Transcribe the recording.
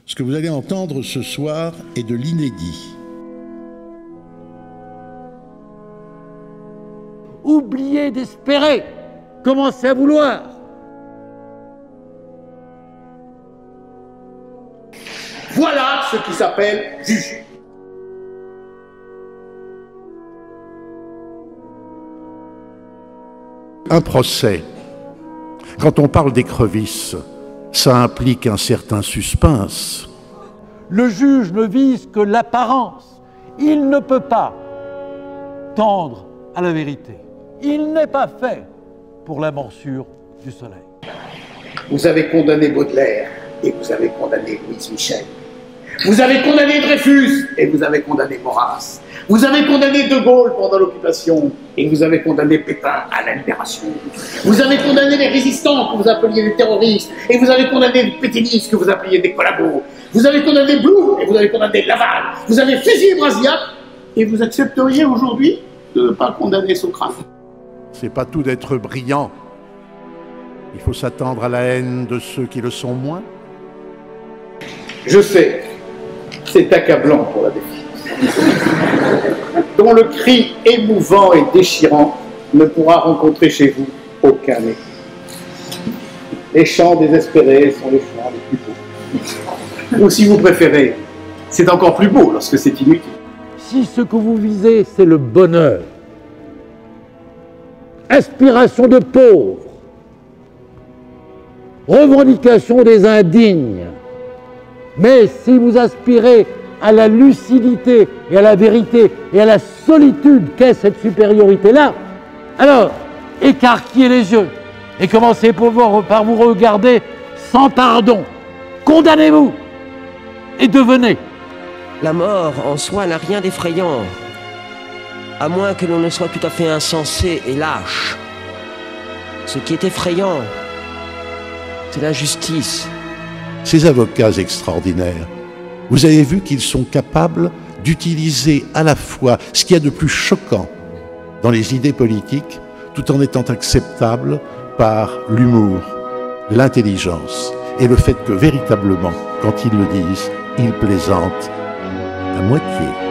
Ce que vous allez entendre ce soir est de l'inédit. Oubliez d'espérer, commencez à vouloir. Voilà ce qui s'appelle juger. Un procès, quand on parle d'écrevisse, ça implique un certain suspense. Le juge ne vise que l'apparence. Il ne peut pas tendre à la vérité. Il n'est pas fait pour la morsure du soleil. Vous avez condamné Baudelaire et vous avez condamné Louise Michel. Vous avez condamné Dreyfus et vous avez condamné Maurras. Vous avez condamné De Gaulle pendant l'occupation et vous avez condamné Pétain à la libération. Vous avez condamné les résistants que vous appeliez des terroristes et vous avez condamné les pétainistes que vous appeliez des collabos. Vous avez condamné Blum et vous avez condamné Laval. Vous avez fusillé Brasillac et vous accepteriez aujourd'hui de ne pas condamner Socrate. C'est pas tout d'être brillant. Il faut s'attendre à la haine de ceux qui le sont moins. Je sais, c'est accablant pour la défiance, dont le cri émouvant et déchirant ne pourra rencontrer chez vous aucun écho. Les chants désespérés sont les chants les plus beaux. Ou si vous préférez, c'est encore plus beau lorsque c'est inutile. Si ce que vous visez, c'est le bonheur, aspiration de pauvres, revendication des indignes, mais si vous aspirez à la lucidité et à la vérité et à la solitude qu'est cette supériorité-là, alors écarquillez les yeux et commencez par vous regarder sans pardon. Condamnez-vous et devenez. La mort en soi n'a rien d'effrayant, à moins que l'on ne soit tout à fait insensé et lâche. Ce qui est effrayant, c'est l'injustice. Ces avocats extraordinaires, vous avez vu qu'ils sont capables d'utiliser à la fois ce qu'il y a de plus choquant dans les idées politiques, tout en étant acceptables par l'humour, l'intelligence et le fait que véritablement, quand ils le disent, ils plaisantent à moitié.